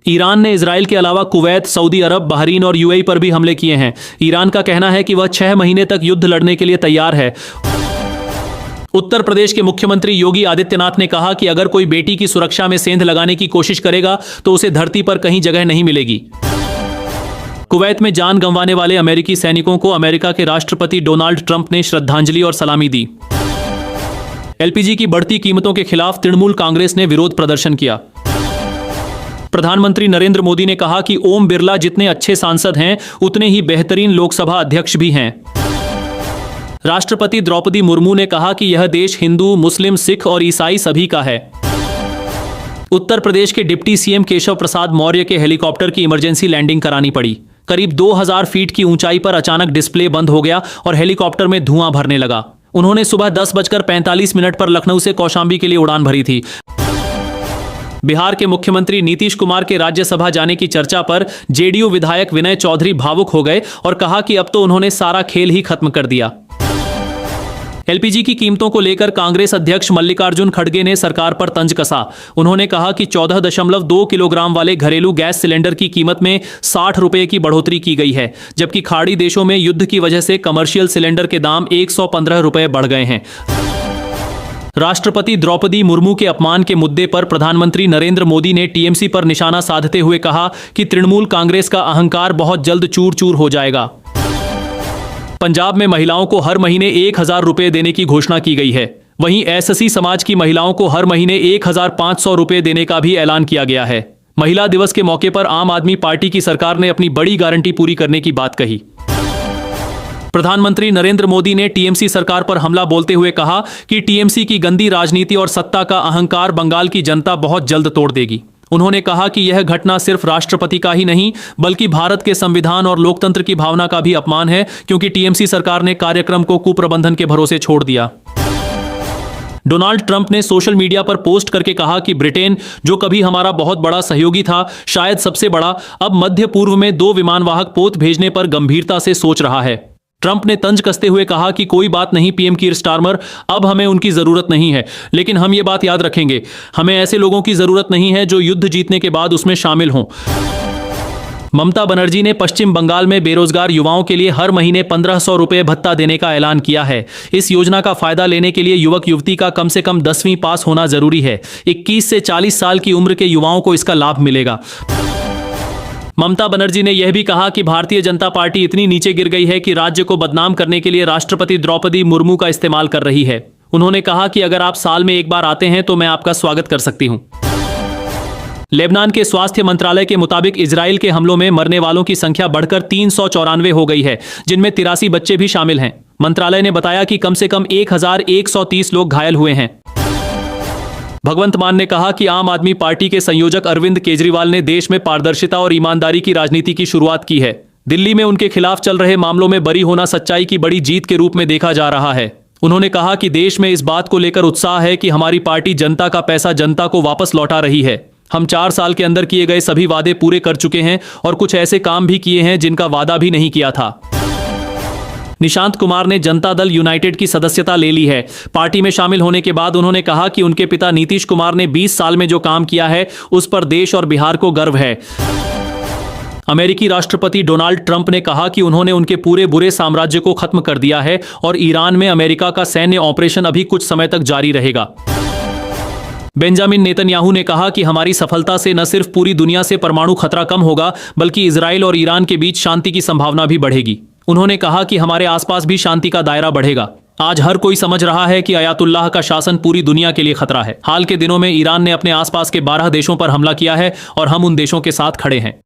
Iran ने Israel के अलावा कुवैत, सऊदी अरब, बहरीन और यूएई पर भी हमले किए हैं। ईरान का कहना है कि वह 6 महीने तक युद्ध लड़ने के लिए तैयार है। उत्तर प्रदेश के मुख्यमंत्री योगी आदित्यनाथ ने कहा कि अगर कोई बेटी की सुरक्षा में सेंध लगाने की कोशिश करेगा तो उसे धरती पर कहीं जगह नहीं मिलेगी। कुवैत में जान गंवाने वाले अमेरिकी सैनिकों को अमेरिका के राष्ट्रपति डोनाल्ड ट्रंप ने श्रद्धांजलि और सलामी दी। एलपीजी की बढ़ती कीमतों के खिलाफ तृणमूल कांग्रेस ने विरोध प्रदर्शन किया। प्रधानमंत्री नरेंद्र मोदी ने कहा कि ओम बिरला जितने अच्छे सांसद हैं उतने ही बेहतरीन लोकसभा अध्यक्ष भी हैं। राष्ट्रपति द्रौपदी मुर्मू ने कहा कि यह देश हिंदू, मुस्लिम, सिख और ईसाई सभी का है। उत्तर प्रदेश के डिप्टी सीएम केशव प्रसाद मौर्य के हेलीकॉप्टर की इमरजेंसी लैंडिंग करानी पड़ी। करीब 2000 फीट की ऊंचाई पर अचानक डिस्प्ले बंद हो गया और हेलीकॉप्टर में धुआं भरने लगा। उन्होंने सुबह 10:45 पर लखनऊ से कौशांबी के लिए उड़ान भरी थी। बिहार के मुख्यमंत्री नीतीश कुमार के राज्यसभा जाने की चर्चा पर जेडीयू विधायक विनय चौधरी भावुक हो गए और कहा कि अब तो उन्होंने सारा खेल ही खत्म कर दिया। एलपीजी की कीमतों को लेकर कांग्रेस अध्यक्ष मल्लिकार्जुन खड़गे ने सरकार पर तंज कसा। उन्होंने कहा कि 14.2 किलोग्राम वाले घरेलू गैस सिलेंडर की कीमत में 60 रुपए की बढ़ोतरी की गई है, जबकि खाड़ी देशों में युद्ध की वजह से कमर्शियल सिलेंडर के दाम 115 रुपए बढ़ गए हैं। राष्ट्रपति द्रौपदी मुर्मू के अपमान के मुद्दे पर प्रधानमंत्री नरेंद्र मोदी ने टीएमसी पर निशाना साधते हुए कहा कि तृणमूल कांग्रेस का अहंकार बहुत जल्द चूर चूर हो जाएगा। पंजाब में महिलाओं को हर महीने 1000 रुपए देने की घोषणा की गई है। वहीं एससी समाज की महिलाओं को हर महीने 1500 रुपए देने का भी ऐलान किया गया है। महिला दिवस के मौके पर आम आदमी पार्टी की सरकार ने अपनी बड़ी गारंटी पूरी करने की बात कही। प्रधानमंत्री नरेंद्र मोदी ने टीएमसी सरकार पर हमला बोलते हुए कहा कि टीएमसी की गंदी राजनीति और सत्ता का अहंकार बंगाल की जनता बहुत जल्द तोड़ देगी। उन्होंने कहा कि यह घटना सिर्फ राष्ट्रपति का ही नहीं बल्कि भारत के संविधान और लोकतंत्र की भावना का भी अपमान है, क्योंकि टीएमसी सरकार ने कार्यक्रम को कुप्रबंधन के भरोसे छोड़ दिया। डोनाल्ड ट्रंप ने सोशल मीडिया पर पोस्ट करके कहा कि ब्रिटेन, जो कभी हमारा बहुत बड़ा सहयोगी था, शायद सबसे बड़ा, अब मध्य पूर्व में 2 विमानवाहक पोत भेजने पर गंभीरता से सोच रहा है। ट्रंप ने तंज कसते हुए कहा कि कोई बात नहीं पीएम कीर स्टारमर, अब हमें उनकी जरूरत नहीं है, लेकिन हम ये बात याद रखेंगे, हमें ऐसे लोगों की जरूरत नहीं है जो युद्ध जीतने के बाद उसमें शामिल हों। ममता बनर्जी ने पश्चिम बंगाल में बेरोजगार युवाओं के लिए हर महीने 1500 रुपए भत्ता देने का ऐलान किया है। इस योजना का फायदा लेने के लिए युवक युवती का कम से कम 10वीं पास होना जरूरी है। 21 से 40 साल की उम्र के युवाओं को इसका लाभ मिलेगा। ममता बनर्जी ने यह भी कहा कि भारतीय जनता पार्टी इतनी नीचे गिर गई है कि राज्य को बदनाम करने के लिए राष्ट्रपति द्रौपदी मुर्मू का इस्तेमाल कर रही है। उन्होंने कहा कि अगर आप साल में एक बार आते हैं तो मैं आपका स्वागत कर सकती हूं। लेबनान के स्वास्थ्य मंत्रालय के मुताबिक इजराइल के हमलों में मरने वालों की संख्या बढ़कर 394 हो गई है, जिनमें 83 बच्चे भी शामिल हैं। मंत्रालय ने बताया कि कम से कम 1130 लोग घायल हुए हैं। भगवंत मान ने कहा कि आम आदमी पार्टी के संयोजक अरविंद केजरीवाल ने देश में पारदर्शिता और ईमानदारी की राजनीति की शुरुआत की है। दिल्ली में उनके खिलाफ चल रहे मामलों में बरी होना सच्चाई की बड़ी जीत के रूप में देखा जा रहा है। उन्होंने कहा कि देश में इस बात को लेकर उत्साह है कि हमारी पार्टी जनता का पैसा जनता को वापस लौटा रही है। हम 4 साल के अंदर किए गए सभी वादे पूरे कर चुके हैं और कुछ ऐसे काम भी किए हैं जिनका वादा भी नहीं किया था। निशांत कुमार ने जनता दल यूनाइटेड की सदस्यता ले ली है। पार्टी में शामिल होने के बाद उन्होंने कहा कि उनके पिता नीतीश कुमार ने 20 साल में जो काम किया है उस पर देश और बिहार को गर्व है। अमेरिकी राष्ट्रपति डोनाल्ड ट्रंप ने कहा कि उन्होंने उनके पूरे बुरे साम्राज्य को खत्म कर दिया है और ईरान में अमेरिका का सैन्य ऑपरेशन अभी कुछ समय तक जारी रहेगा। बेंजामिन नेतन्याहू ने कहा कि हमारी सफलता से न सिर्फ पूरी दुनिया से परमाणु खतरा कम होगा बल्कि इजराइल और ईरान के बीच शांति की संभावना भी बढ़ेगी। उन्होंने कहा कि हमारे आसपास भी शांति का दायरा बढ़ेगा। आज हर कोई समझ रहा है कि अयातुल्लाह का शासन पूरी दुनिया के लिए खतरा है। हाल के दिनों में ईरान ने अपने आसपास के 12 देशों पर हमला किया है और हम उन देशों के साथ खड़े हैं।